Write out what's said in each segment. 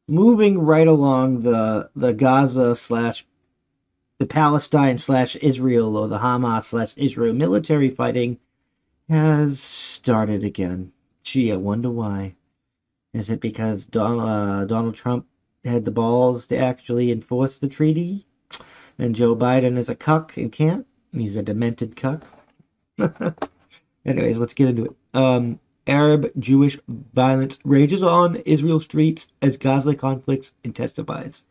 Moving right along the Gaza slash the Palestine slash Israel or the Hamas slash Israel military fighting has started again. Gee, I wonder why. Is it because Donald Trump had the balls to actually enforce the treaty, and Joe Biden is a cuck and can't? He's a demented cuck. Anyways, let's get into it. Arab-Jewish violence rages on Israel streets as Gaza conflicts intensifies.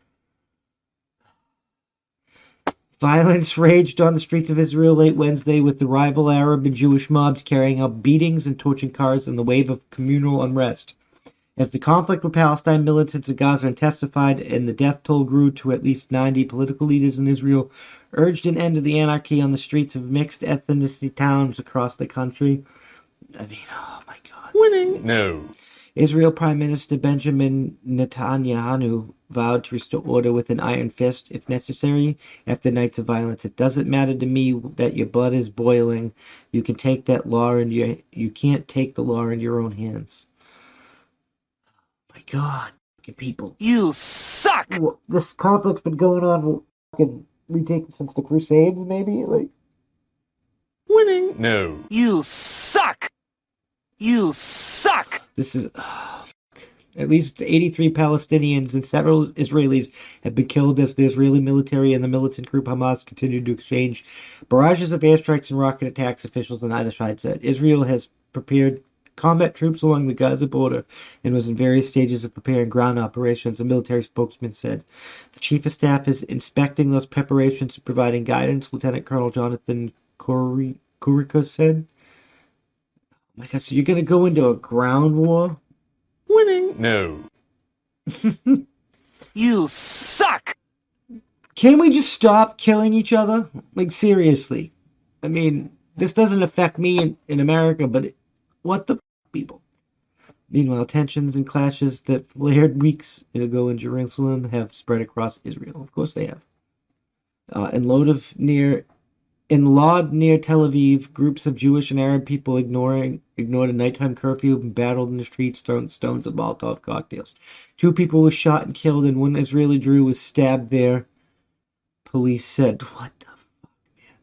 Violence raged on the streets of Israel late Wednesday with the rival Arab and Jewish mobs carrying out beatings and torching cars in the wave of communal unrest. As the conflict with Palestine militants in Gaza intensified and the death toll grew to at least 90, political leaders in Israel urged an end to the anarchy on the streets of mixed ethnicity towns across the country. I mean, oh my God. Winning? No. Israel Prime Minister Benjamin Netanyahu vowed to restore order with an iron fist, if necessary, after nights of violence. It doesn't matter to me that your blood is boiling. You can take that law in you can't take the law in your own hands. My God, people. You suck! Well, this conflict's been going on retaken since the Crusades, maybe? Like, winning? No. You suck! You suck! This is... At least 83 Palestinians and several Israelis have been killed as the Israeli military and the militant group Hamas continue to exchange barrages of airstrikes and rocket attacks, officials on either side said. Israel has prepared combat troops along the Gaza border and was in various stages of preparing ground operations, a military spokesman said. The chief of staff is inspecting those preparations and providing guidance, Lieutenant Colonel Jonathan Kurika said. Oh my God, so you're going to go into a ground war? Winning? No. You suck! Can we just stop killing each other? Like, seriously. I mean, this doesn't affect me in America, but what the people? Meanwhile, tensions and clashes that flared weeks ago in Jerusalem have spread across Israel. Of course they have. In Lod near Tel Aviv, groups of Jewish and Arab people ignored a nighttime curfew and battled in the streets, throwing stones and Molotov cocktails. 2 people were shot and killed, and 1 Israeli Jew was stabbed there. Police said, "What the fuck, man?"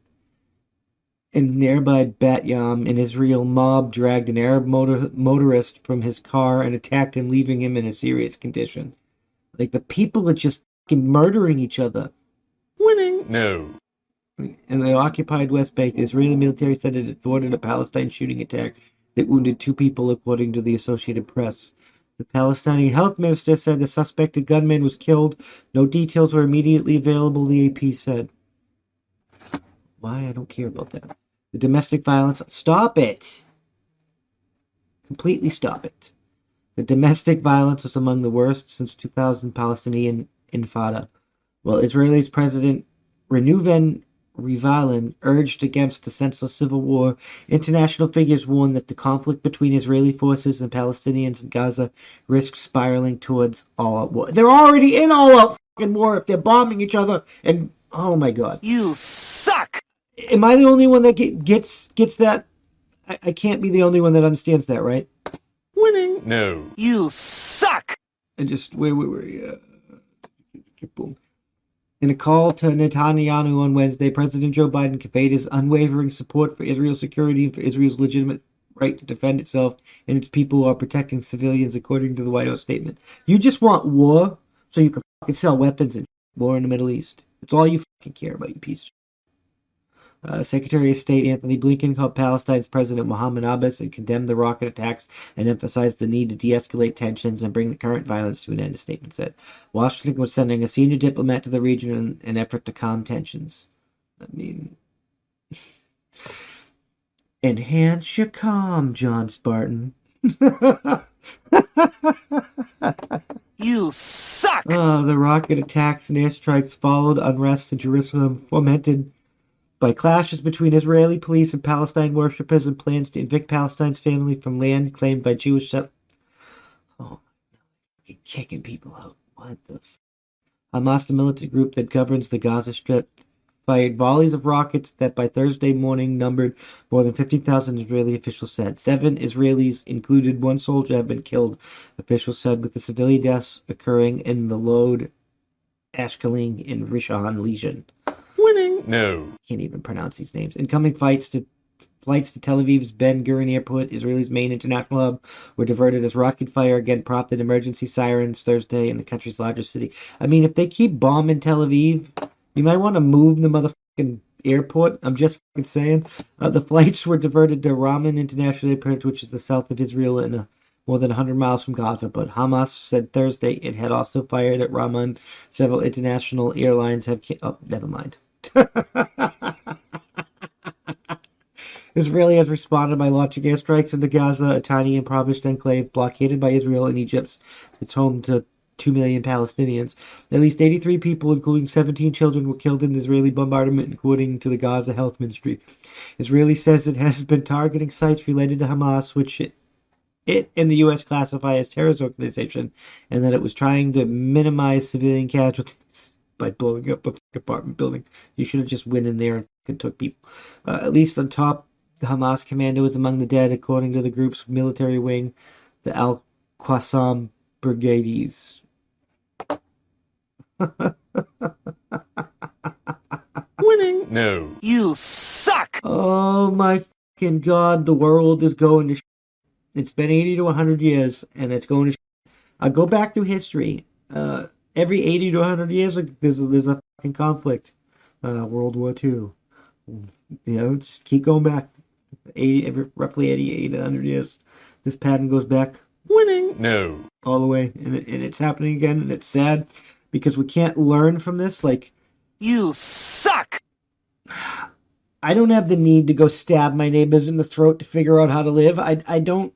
In nearby Bat Yam, an Israel mob dragged an Arab motorist from his car and attacked him, leaving him in a serious condition. Like, the people are just fucking murdering each other. Winning? No. In the occupied West Bank, the Israeli military said it had thwarted a Palestine shooting attack that wounded 2 people, according to the Associated Press. The Palestinian health minister said the suspected gunman was killed. No details were immediately available, the AP said. Why? I don't care about that. The domestic violence... Stop it! Completely stop it. The domestic violence was among the worst since 2000 Palestinian Intifada. While Israel's President Reuven Rivlin urged against the senseless civil war, international figures warned that the conflict between Israeli forces and Palestinians in Gaza risks spiraling towards all-out war. They're already in all-out fucking war if they're bombing each other, and oh my God. You suck! Am I the only one that gets that? I can't be the only one that understands that, right? Winning? No. You suck! And just, where were we? Boom. In a call to Netanyahu on Wednesday, President Joe Biden conveyed his unwavering support for Israel's security and for Israel's legitimate right to defend itself and its people who are protecting civilians, according to the White House statement. You just want war so you can fucking sell weapons and war in the Middle East. It's all you fucking care about, you piece of shit. Secretary of State Anthony Blinken called Palestine's President Mohammed Abbas and condemned the rocket attacks and emphasized the need to de-escalate tensions and bring the current violence to an end, the statement said. Washington was sending a senior diplomat to the region in an effort to calm tensions. I mean... Enhance your calm, John Spartan. You suck! The rocket attacks and airstrikes followed unrest in Jerusalem, fomented by clashes between Israeli police and Palestine worshippers and plans to evict Palestine's family from land claimed by Jewish settlers. Oh, kicking people out. What the Hamas, the militant group that governs the Gaza Strip, fired volleys of rockets that by Thursday morning numbered more than 50,000, Israeli officials said. 7 Israelis, included one soldier, have been killed, officials said, with the civilian deaths occurring in the Lod, Ashkelon, and Rishon Legion. Winning? No. Can't even pronounce these names. Incoming flights to Tel Aviv's Ben Gurion Airport, Israel's main international hub, were diverted as rocket fire again prompted emergency sirens Thursday in the country's largest city. I mean, if they keep bombing Tel Aviv, you might want to move the motherfucking airport. I'm just fucking saying. The flights were diverted to Ramon International Airport, which is the south of Israel and more than 100 miles from Gaza. But Hamas said Thursday it had also fired at Ramon. Several international airlines have... Oh, never mind. Israel has responded by launching airstrikes into Gaza, a tiny impoverished enclave blockaded by Israel and Egypt. It's home to 2 million Palestinians. At least 83 people, including 17 children, were killed in the Israeli bombardment, according to the Gaza Health Ministry. Israel says it has been targeting sites related to Hamas, which it and the U.S. classify as terrorist organization, and that it was trying to minimize civilian casualties by blowing up a apartment building. You should have just went in there and took people. At least on top, the Hamas commander was among the dead, according to the group's military wing, the Al-Qassam Brigades. Winning? No. You suck! Oh my fucking god, the world is going to shit. It's been 80 to 100 years, and it's going to shit. I go back through history. Every 80 to 100 years, there's a fucking conflict. World War II. Just keep going back. Roughly 88 to 100 years. This pattern goes back. Winning? No. All the way. And it's happening again, and it's sad because we can't learn from this. Like, you suck! I don't have the need to go stab my neighbors in the throat to figure out how to live. I don't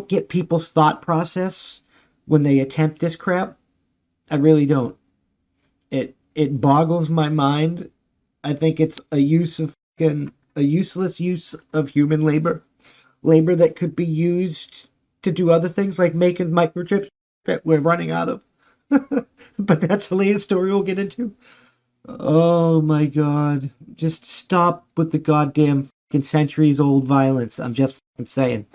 get people's thought process when they attempt this crap. I really don't. It boggles my mind. I think it's a useless use of human labor that could be used to do other things like making microchips that we're running out of. But that's the latest story we'll get into. Oh my god. Just stop with the goddamn fucking centuries old violence. I'm just fucking saying.